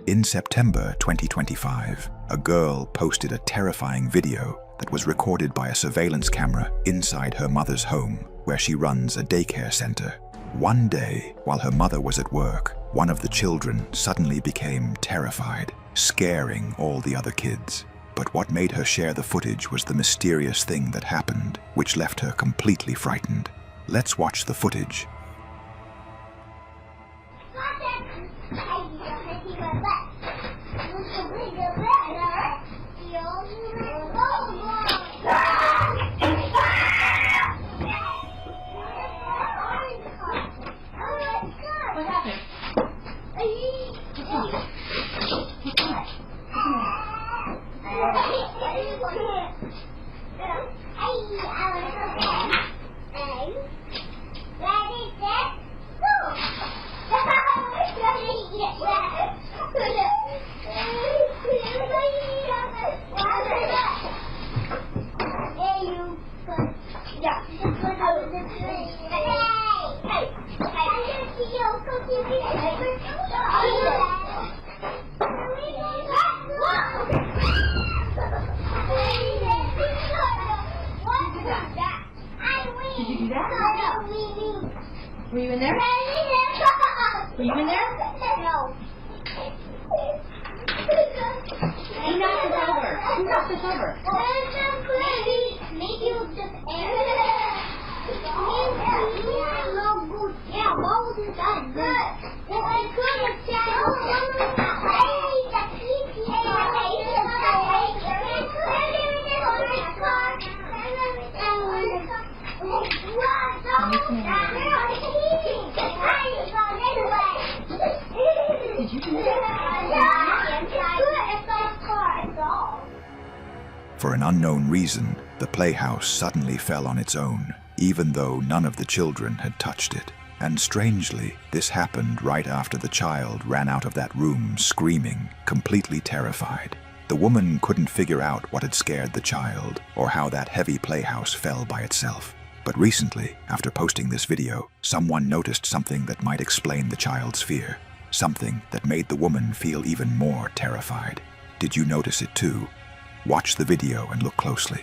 In September 2025, a girl posted a terrifying video that was recorded by a surveillance camera inside her mother's home, where she runs a daycare center. One day, while her mother was at work, one of the children suddenly became terrified, scaring all the other kids. But what made her share the footage was the mysterious thing that happened, which left her completely frightened. Let's watch the footage. Did you do that? Were you in there? Were you in there? No. Who knocked this over? Who knocked this over? Maybe it was just yeah, what was it done? Well, I could have Did you do that? For an unknown reason, the playhouse suddenly fell on its own, even though none of the children had touched it. And strangely, this happened right after the child ran out of that room screaming, completely terrified. The woman couldn't figure out what had scared the child or how that heavy playhouse fell by itself. But recently, after posting this video, someone noticed something that might explain the child's fear. Something that made the woman feel even more terrified. Did you notice it too? Watch the video and look closely.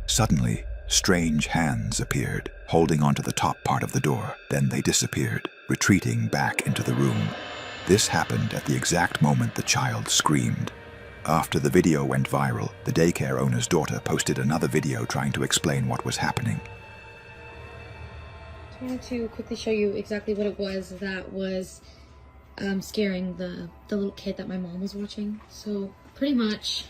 Suddenly, strange hands appeared, holding onto the top part of the door. Then they disappeared, retreating back into the room. This happened at the exact moment the child screamed. After the video went viral, the daycare owner's daughter posted another video trying to explain what was happening. I wanted to quickly show you exactly what it was that was scaring the little kid that my mom was watching. So pretty much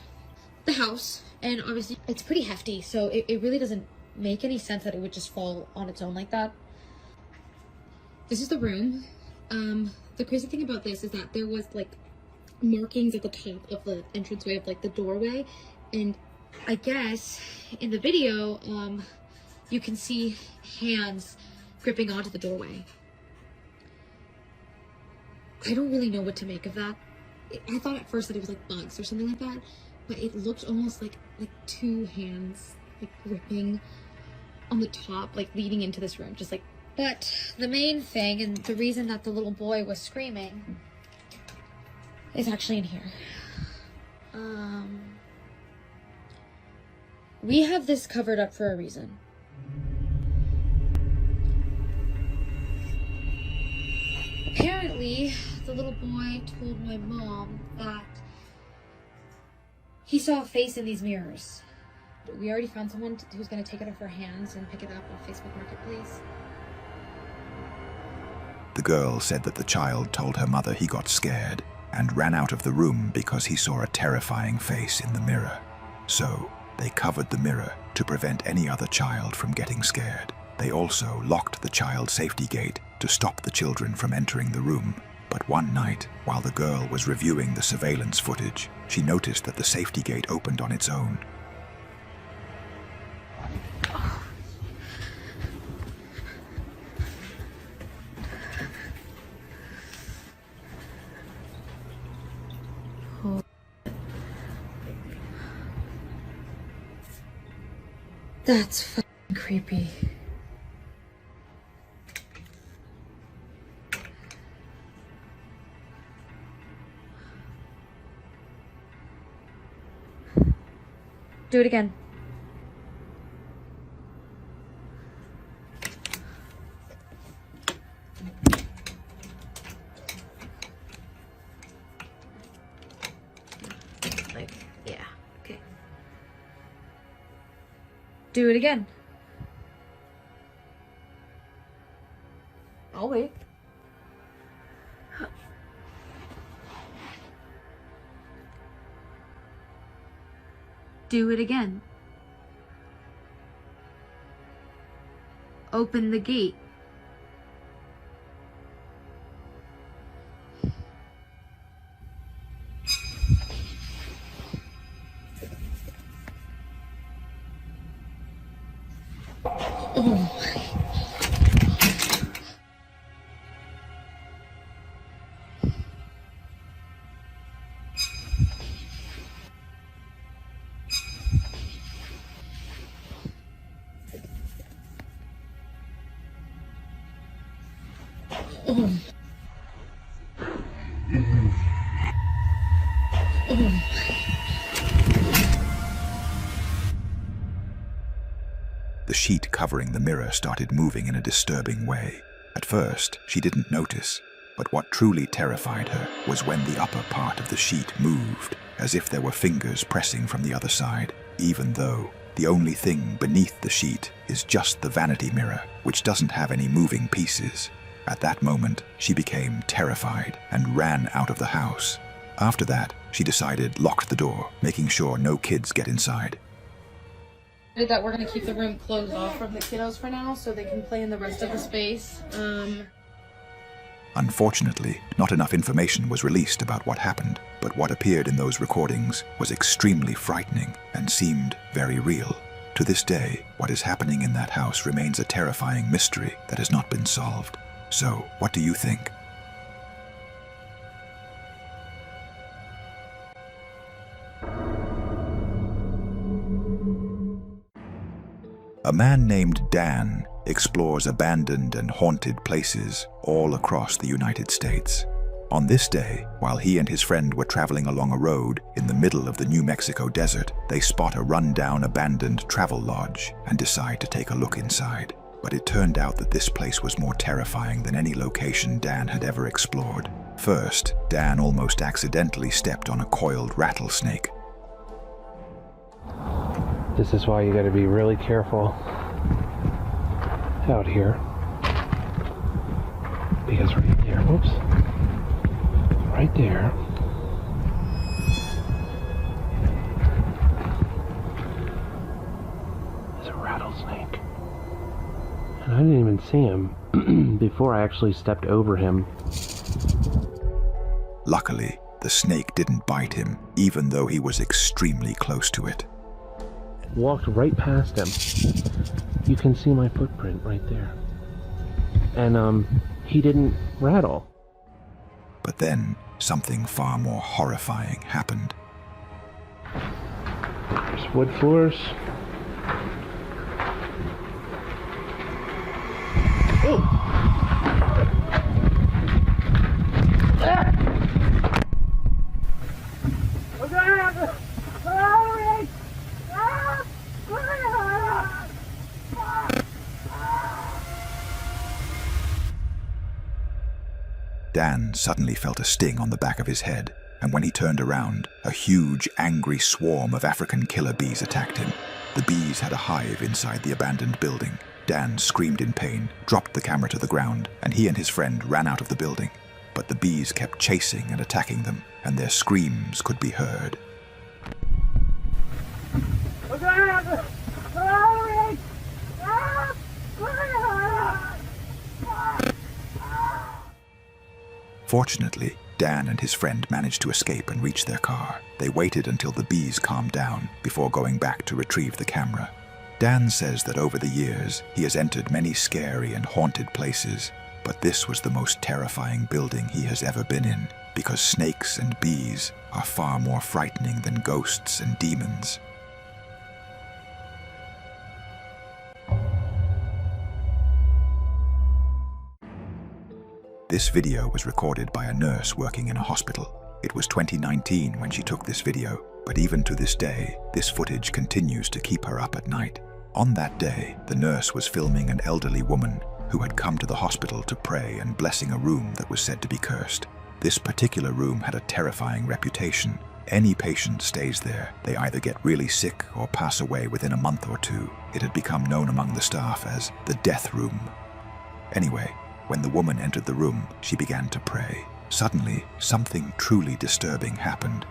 the house, and obviously it's pretty hefty, so it really doesn't make any sense that it would just fall on its own like that. This is the room. The crazy thing about this is that there was like markings at the top of the entranceway of like the doorway, and I guess in the video you can see hands gripping onto the doorway. I don't really know what to make of that. I thought at first that it was like bugs or something like that, but it looked almost like two hands like gripping on the top, like leading into this room, just like. But the main thing, and the reason that the little boy was screaming, is actually in here. We have this covered up for a reason. Apparently, the little boy told my mom that he saw a face in these mirrors. We already found someone who's going to take it off our hands and pick it up on Facebook Marketplace. The girl said that the child told her mother he got scared and ran out of the room because he saw a terrifying face in the mirror. So, they covered the mirror to prevent any other child from getting scared. They also locked the child's safety gate to stop the children from entering the room. But one night, while the girl was reviewing the surveillance footage, she noticed that the safety gate opened on its own. That's fucking creepy. Do it again. Like, yeah, okay. Do it again. I'll wait. Do it again. Open the gate. The sheet covering the mirror started moving in a disturbing way. At first, she didn't notice, but what truly terrified her was when the upper part of the sheet moved, as if there were fingers pressing from the other side, even though the only thing beneath the sheet is just the vanity mirror, which doesn't have any moving pieces. At that moment, she became terrified and ran out of the house. After that, she decided lock the door, making sure no kids get inside. That we're gonna keep the room closed off from the kiddos for now so they can play in the rest of the space. Unfortunately, not enough information was released about what happened, but what appeared in those recordings was extremely frightening and seemed very real. To this day, what is happening in that house remains a terrifying mystery that has not been solved. So, what do you think? A man named Dan explores abandoned and haunted places all across the United States. On this day, while he and his friend were traveling along a road in the middle of the New Mexico desert, they spot a run-down abandoned travel lodge and decide to take a look inside. But it turned out that this place was more terrifying than any location Dan had ever explored. First, Dan almost accidentally stepped on a coiled rattlesnake. This is why you gotta be really careful out here. Because right there, whoops, right there, is a rattlesnake. And I didn't even see him before I actually stepped over him. Luckily, the snake didn't bite him, even though he was extremely close to it. Walked right past him. You can see my footprint right there. And he didn't rattle. But then, something far more horrifying happened. There's wood floors. Oh! Dan suddenly felt a sting on the back of his head, and when he turned around, a huge, angry swarm of African killer bees attacked him. The bees had a hive inside the abandoned building. Dan screamed in pain, dropped the camera to the ground, and he and his friend ran out of the building. But the bees kept chasing and attacking them, and their screams could be heard. Fortunately, Dan and his friend managed to escape and reach their car. They waited until the bees calmed down before going back to retrieve the camera. Dan says that over the years, he has entered many scary and haunted places, but this was the most terrifying building he has ever been in, because snakes and bees are far more frightening than ghosts and demons. This video was recorded by a nurse working in a hospital. It was 2019 when she took this video, but even to this day, this footage continues to keep her up at night. On that day, the nurse was filming an elderly woman who had come to the hospital to pray and blessing a room that was said to be cursed. This particular room had a terrifying reputation. Any patient stays there, they either get really sick or pass away within a month or two. It had become known among the staff as the death room. Anyway, when the woman entered the room, she began to pray. Suddenly, something truly disturbing happened.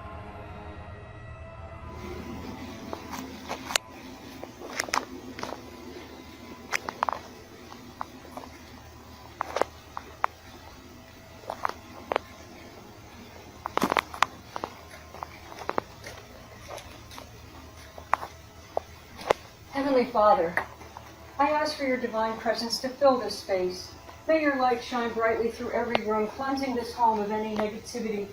Heavenly Father, I ask for your divine presence to fill this space. May your light shine brightly through every room, cleansing this home of any negativity,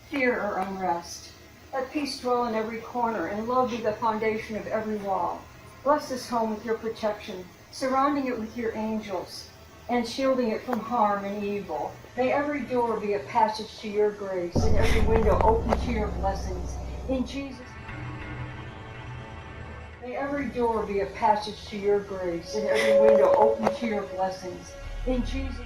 fear, or unrest. Let peace dwell in every corner, and love be the foundation of every wall. Bless this home with your protection, surrounding it with your angels, and shielding it from harm and evil. May every door be a passage to your grace, and every window open to your blessings. In Jesus' May every door be a passage to your grace, and every window open to your blessings. In Jesus'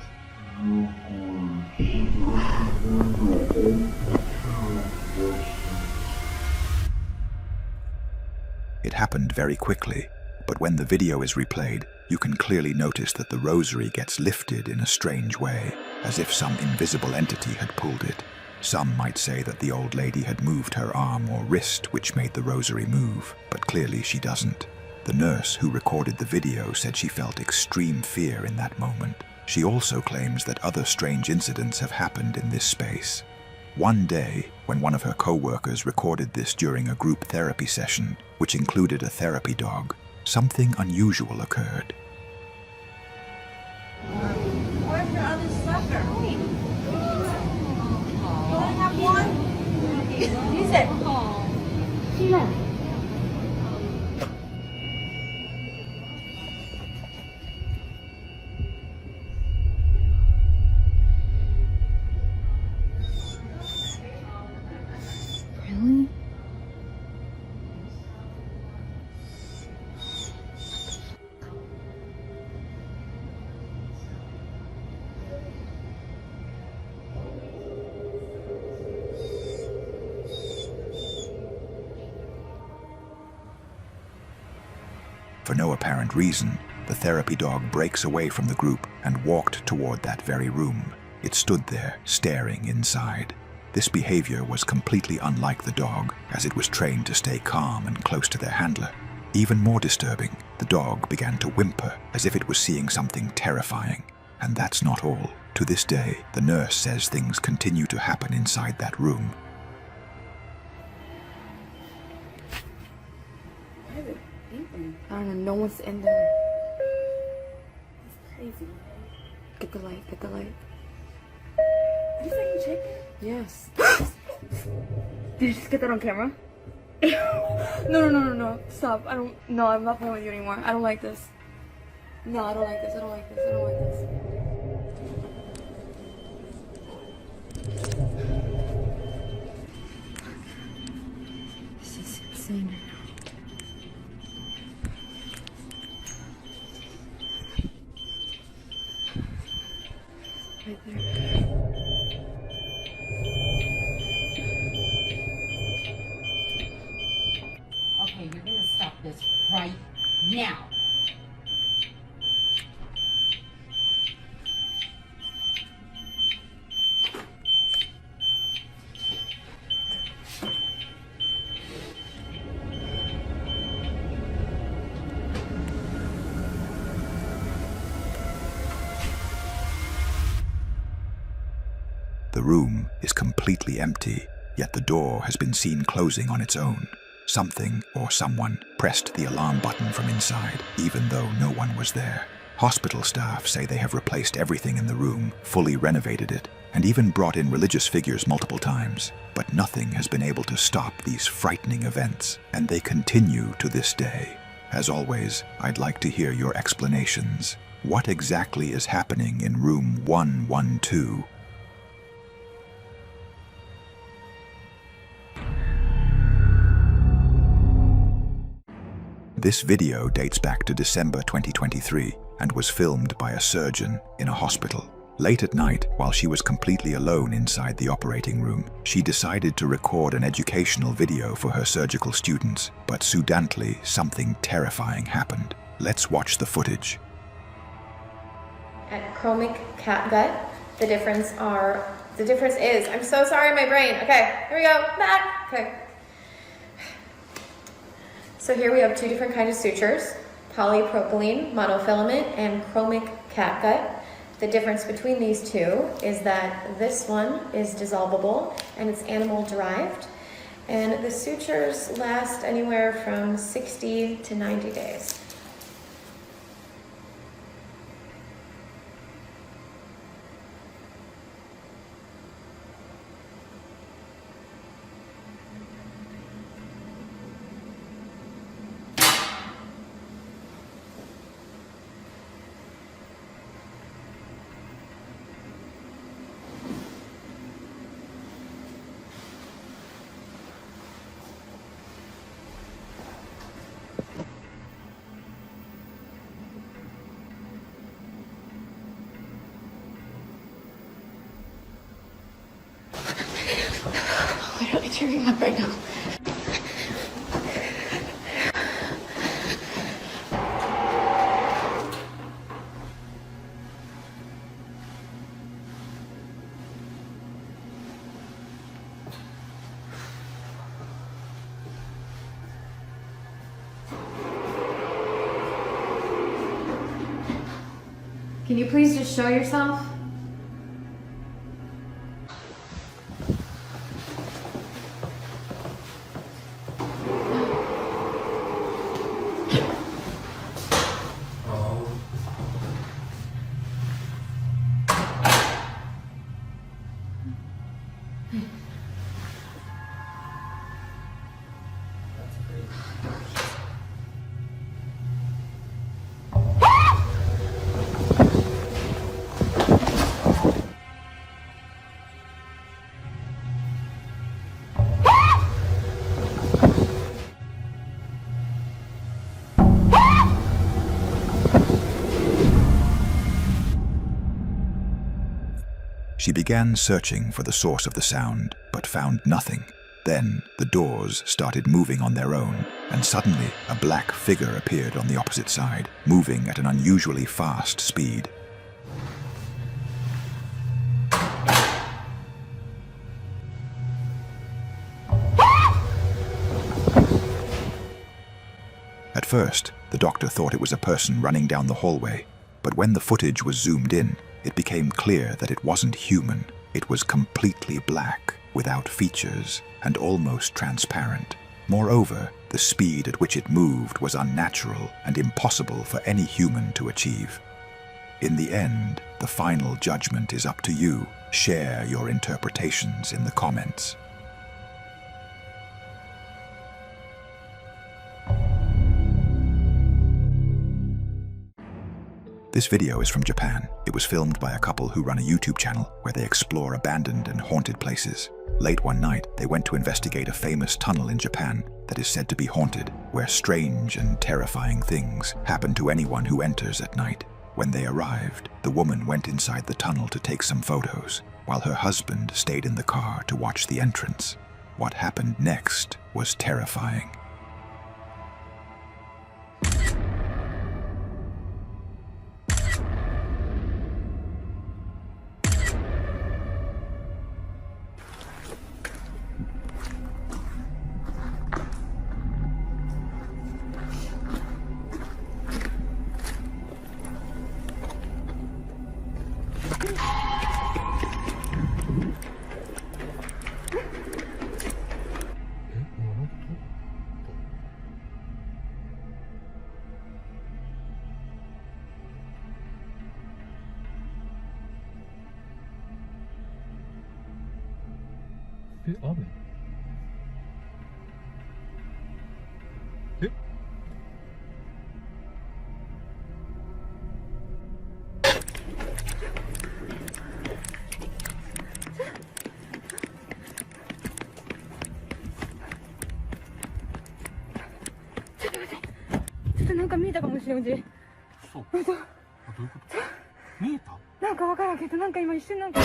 It happened very quickly, but when the video is replayed, you can clearly notice that the rosary gets lifted in a strange way, as if some invisible entity had pulled it. Some might say that the old lady had moved her arm or wrist, which made the rosary move, but clearly she doesn't. The nurse who recorded the video said she felt extreme fear in that moment. She also claims that other strange incidents have happened in this space. One day, when one of her co-workers recorded this during a group therapy session, which included a therapy dog, something unusual occurred. Where's your other sucker? You only have one? Use it. Sheila. Really? For no apparent reason, the therapy dog breaks away from the group and walked toward that very room. It stood there, staring inside. This behavior was completely unlike the dog, as it was trained to stay calm and close to their handler. Even more disturbing, the dog began to whimper as if it was seeing something terrifying. And that's not all. To this day, the nurse says things continue to happen inside that room. I don't know, no one's in there. It's crazy. Get the light, get the light. Did you say you checked it? Yes. Did you just get that on camera? No. Stop. No, I'm not playing with you anymore. I don't like this. No, I don't like this. I don't like this. I don't like this. This is insane. Right there. Okay, you're gonna stop this right now. The room is completely empty, yet the door has been seen closing on its own. Something or someone pressed the alarm button from inside, even though no one was there. Hospital staff say they have replaced everything in the room, fully renovated it, and even brought in religious figures multiple times. But nothing has been able to stop these frightening events, and they continue to this day. As always, I'd like to hear your explanations. What exactly is happening in room 112? This video dates back to December 2023 and was filmed by a surgeon in a hospital. Late at night, while she was completely alone inside the operating room, she decided to record an educational video for her surgical students, but suddenly something terrifying happened. Let's watch the footage. At chromic catgut, the difference is, I'm so sorry, my brain. Okay, here we go, back. Okay. So here we have two different kinds of sutures, polypropylene, monofilament, and chromic catgut. The difference between these two is that this one is dissolvable and it's animal derived, and the sutures last anywhere from 60 to 90 days. Literally tearing up right now. Can you please just show yourself? She began searching for the source of the sound, but found nothing. Then the doors started moving on their own, and suddenly a black figure appeared on the opposite side, moving at an unusually fast speed. At first, the doctor thought it was a person running down the hallway, but when the footage was zoomed in, it became clear that it wasn't human. It was completely black, without features, and almost transparent. Moreover, the speed at which it moved was unnatural and impossible for any human to achieve. In the end, the final judgment is up to you. Share your interpretations in the comments. This video is from Japan. It was filmed by a couple who run a YouTube channel where they explore abandoned and haunted places. Late one night, they went to investigate a famous tunnel in Japan that is said to be haunted, where strange and terrifying things happen to anyone who enters at night. When they arrived, the woman went inside the tunnel to take some photos, while her husband stayed in the car to watch the entrance. What happened next was terrifying. 雨ちょっとなんか見えたかもしれん、うち。そう。どういうこと見えたなんかわからんけど、なんか今一瞬なんか。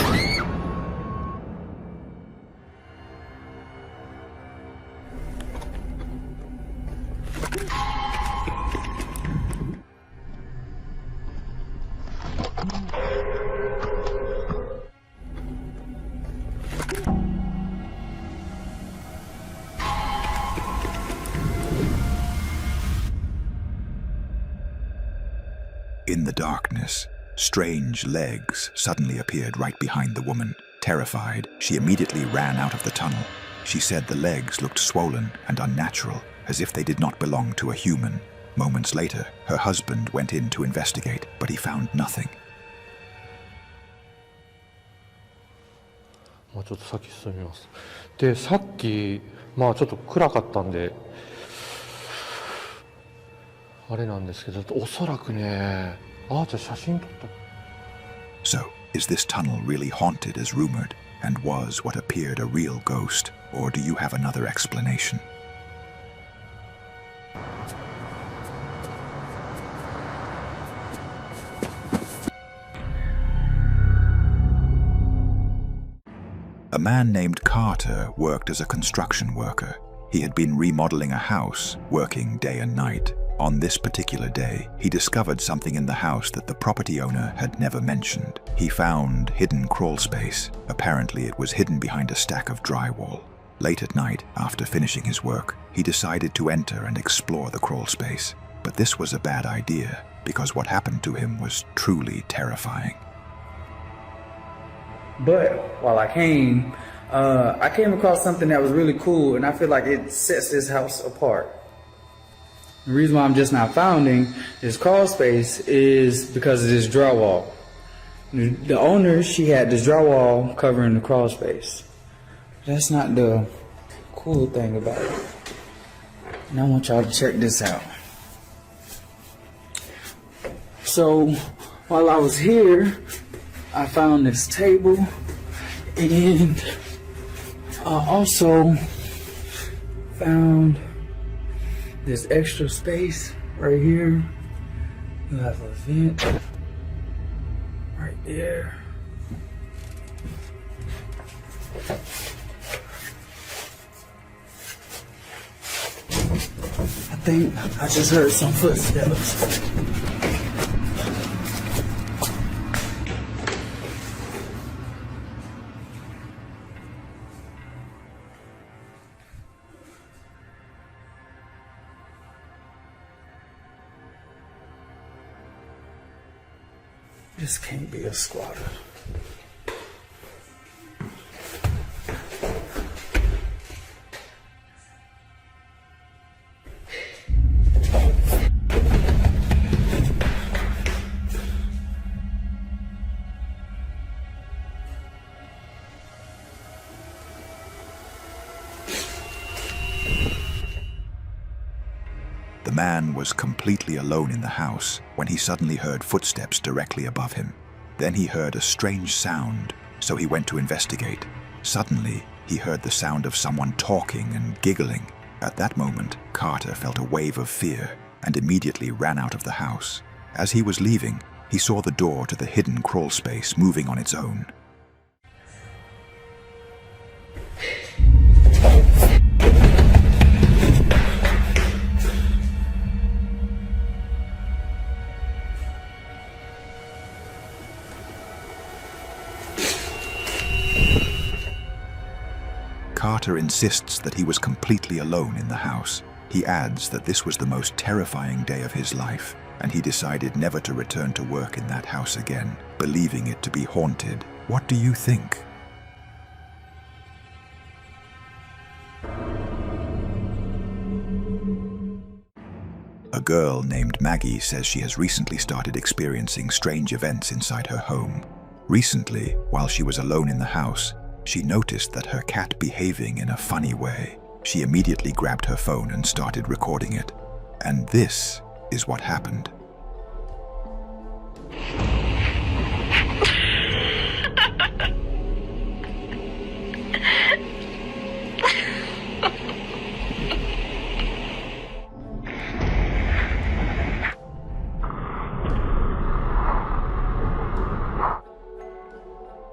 In the darkness, strange legs suddenly appeared right behind the woman. Terrified, she immediately ran out of the tunnel. She said the legs looked swollen and unnatural, as if they did not belong to a human. Moments later, her husband went in to investigate, but he found nothing. ちょっと先進みます。で、さっきちょっと暗かったんであれなんですけど、おそらくね、じゃあ写真撮った。So, is this tunnel really haunted as rumored, and was what appeared a real ghost, or do you have another explanation? A man named Carter worked as a construction worker. He had been remodeling a house, working day and night. On this particular day, he discovered something in the house that the property owner had never mentioned. He found hidden crawl space. Apparently, it was hidden behind a stack of drywall. Late at night, after finishing his work, he decided to enter and explore the crawl space. But this was a bad idea, because what happened to him was truly terrifying. But while I came across something that was really cool, and I feel like it sets this house apart. The reason why I'm just not founding this crawl space is because of this drywall. The owner, she had this drywall covering the crawl space. That's not the cool thing about it. And I want y'all to check this out. So while I was here, I found this table, and I also found this extra space right here. You have a vent right there. I think I just heard some footsteps. This can't be a squatter. The man was completely alone in the house when he suddenly heard footsteps directly above him. Then he heard a strange sound, so he went to investigate. Suddenly, he heard the sound of someone talking and giggling. At that moment, Carter felt a wave of fear and immediately ran out of the house. As he was leaving, he saw the door to the hidden crawl space moving on its own. Carter insists that he was completely alone in the house. He adds that this was the most terrifying day of his life, and he decided never to return to work in that house again, believing it to be haunted. What do you think? A girl named Maggie says she has recently started experiencing strange events inside her home. Recently, while she was alone in the house, she noticed that her cat behaving in a funny way. She immediately grabbed her phone and started recording it. And this is what happened.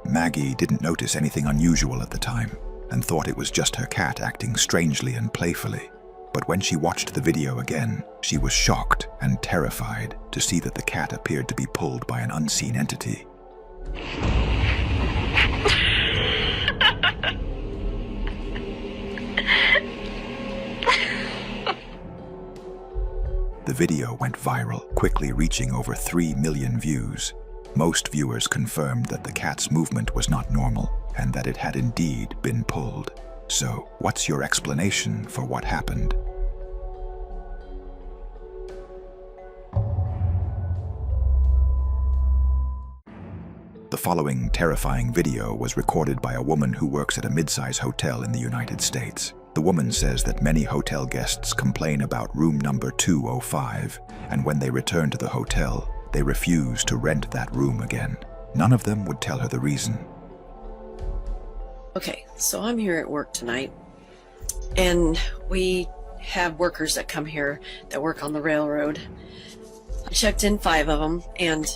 Maggie didn't notice anything unusual at the time and thought it was just her cat acting strangely and playfully. But when she watched the video again, she was shocked and terrified to see that the cat appeared to be pulled by an unseen entity. The video went viral, quickly reaching over 3 million views. Most viewers confirmed that the cat's movement was not normal and that it had indeed been pulled. So, what's your explanation for what happened? The following terrifying video was recorded by a woman who works at a mid-size hotel in the United States. The woman says that many hotel guests complain about room number 205, and when they return to the hotel, they refuse to rent that room again. None of them would tell her the reason. Okay, so I'm here at work tonight, and we have workers that come here that work on the railroad. I checked in 5 of them, and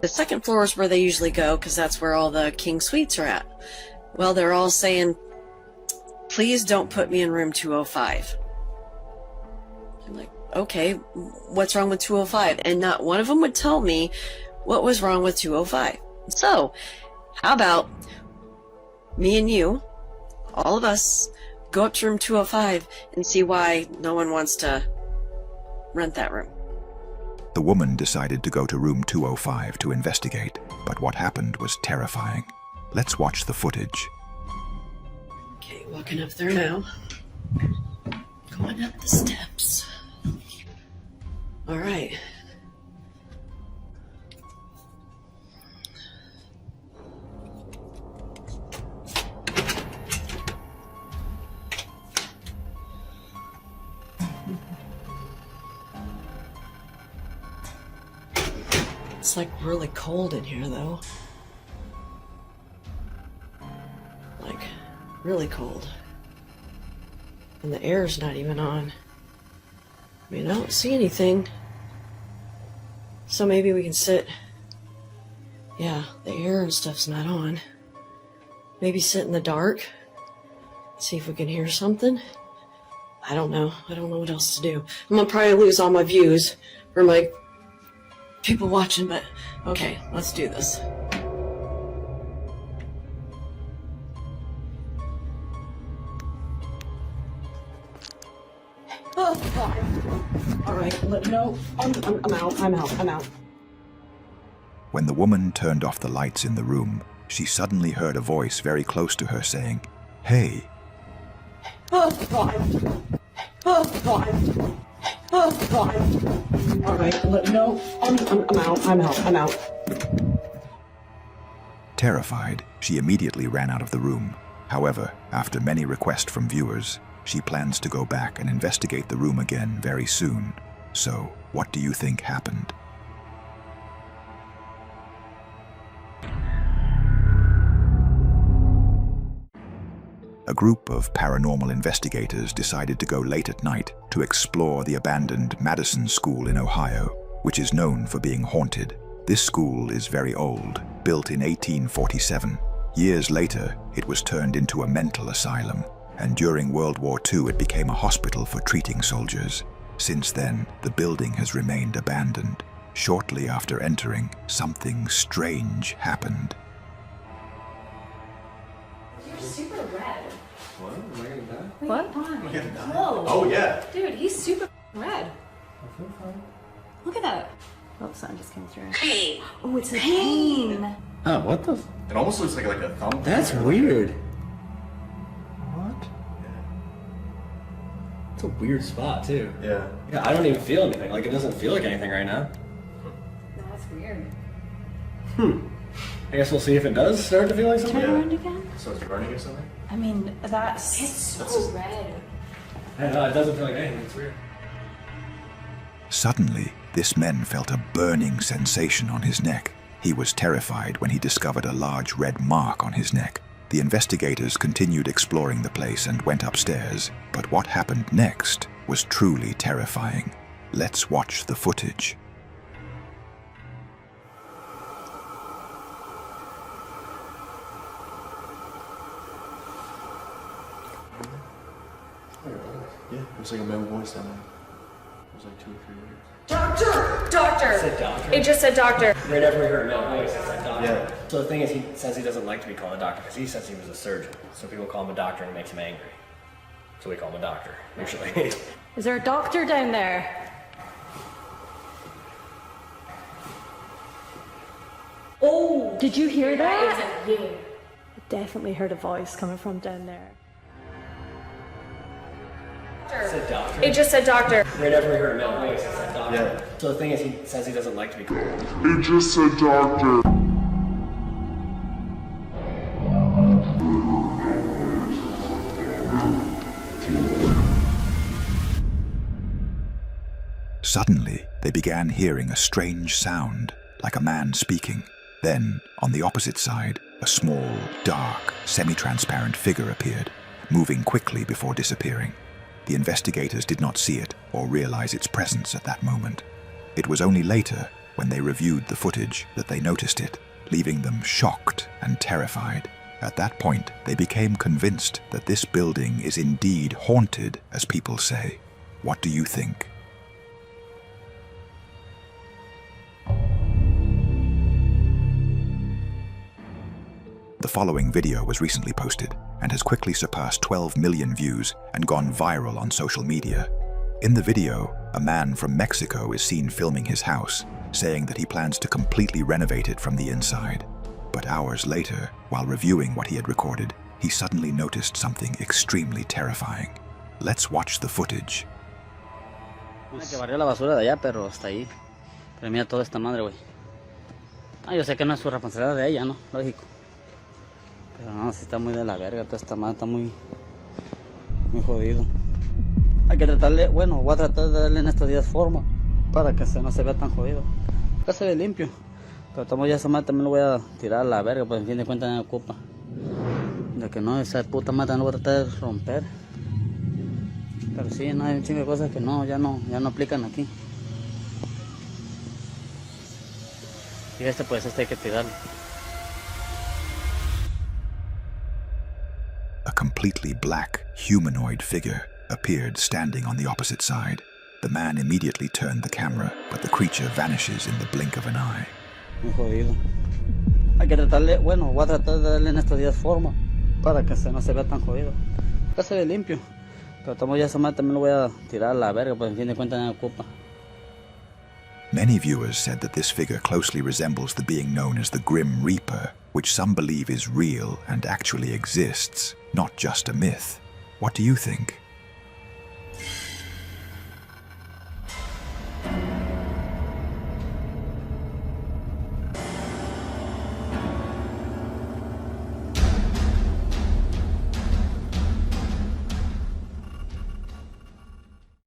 the second floor is where they usually go because that's where all the king suites are at. Well, they're all saying, please don't put me in room 205. I'm like, okay, what's wrong with 205? And not one of them would tell me what was wrong with 205. So, how about me and you, all of us, go up to room 205 and see why no one wants to rent that room. The woman decided to go to room 205 to investigate, but what happened was terrifying. Let's watch the footage. Okay, walking up there now. Going up the steps. All right. It's like really cold in here though. Like really cold. And the air's not even on. I mean, I don't see anything. So maybe we can sit. Yeah, the air and stuff's not on. Maybe sit in the dark. See if we can hear something. I don't know. I don't know what else to do. I'm gonna probably lose all my views for my people watching, but okay, let's do this. Oh, God. All right, no, I'm out. When the woman turned off the lights in the room, she suddenly heard a voice very close to her saying, "Hey." Oh, God. Oh, God. Oh, God. All right, no, I'm out. Terrified, she immediately ran out of the room. However, after many requests from viewers, she plans to go back and investigate the room again very soon. So, what do you think happened? A group of paranormal investigators decided to go late at night to explore the abandoned Madison School in Ohio, which is known for being haunted. This school is very old, built in 1847. Years later, it was turned into a mental asylum, and during World War II it became a hospital for treating soldiers. Since then, the building has remained abandoned. Shortly after entering, something strange happened. You're super red. What? Am I gonna die? What? Am I gonna die? Whoa. Oh, yeah. Dude, he's super red. I feel fine. Look at that. Oh, something just came through. Hey. Oh, it's a pain. Oh, what the? It almost looks like a thumb. That's weird. What? Yeah. It's a weird spot, too. Yeah. Yeah, I don't even feel anything. Like, it doesn't feel like anything right now. That's weird. Hmm. I guess we'll see if it does start to feel like something. Turn around again. So it's burning or something? I mean, it's so red. I don't know, it doesn't feel like anything. It's weird. Suddenly, this man felt a burning sensation on his neck. He was terrified when he discovered a large red mark on his neck. The investigators continued exploring the place and went upstairs, but what happened next was truly terrifying. Let's watch the footage. Yeah, it was like a male voice down there. It was like 2 or 3 words. Doctor! Doctor! It said doctor. It just said doctor. Right after we heard a male voice, it said doctor. Yeah. So the thing is, he says he doesn't like to be called a doctor because he says he was a surgeon. So people call him a doctor and it makes him angry. So we call him a doctor, usually. Is there a doctor down there? Oh, did you hear that? Yeah. Definitely heard a voice coming from down there. It said doctor. It just said doctor. Right after we heard a male voice, it said doctor. Yeah. So the thing is, he says he doesn't like to be called. It just said doctor. Suddenly, they began hearing a strange sound, like a man speaking. Then, on the opposite side, a small, dark, semi-transparent figure appeared, moving quickly before disappearing. The investigators did not see it or realize its presence at that moment. It was only later, when they reviewed the footage, that they noticed it, leaving them shocked and terrified. At that point, they became convinced that this building is indeed haunted, as people say. What do you think? The following video was recently posted and has quickly surpassed 12 million views and gone viral on social media. In the video, a man from Mexico is seen filming his house, saying that he plans to completely renovate it from the inside. But hours later, while reviewing what he had recorded, he suddenly noticed something extremely terrifying. Let's watch the footage. Que barrió la basura de allá, pero hasta ahí. Pero mira toda esta madre, güey. Yo sé que no es su responsabilidad de ella, ¿no? Lógico. Pero no, sí está muy de la verga, toda esta madre está muy jodido. Hay que tratarle, bueno, voy a tratar de darle en estos días forma para que no se vea tan jodido. Acá se ve limpio, pero tomo ya esa madre también lo voy a tirar a la verga, pues en fin de cuentas no me ocupa. De que no, esa puta madre no lo voy a tratar de romper. Pero sí, no, hay un chingo de cosas que ya no aplican aquí. Y pues hay que tirarlo. A completely black, humanoid figure appeared standing on the opposite side. The man immediately turned the camera, but the creature vanishes in the blink of an eye. Muy jodido. Hay que tratarle, bueno, voy a tratar de darle en estos días forma para que no se vea tan jodido. Acá se ve limpio, pero tomo ya esa madre también lo voy a tirar a la verga, pues en fin de cuentas no me ocupa. Many viewers said that this figure closely resembles the being known as the Grim Reaper, which some believe is real and actually exists, not just a myth. What do you think?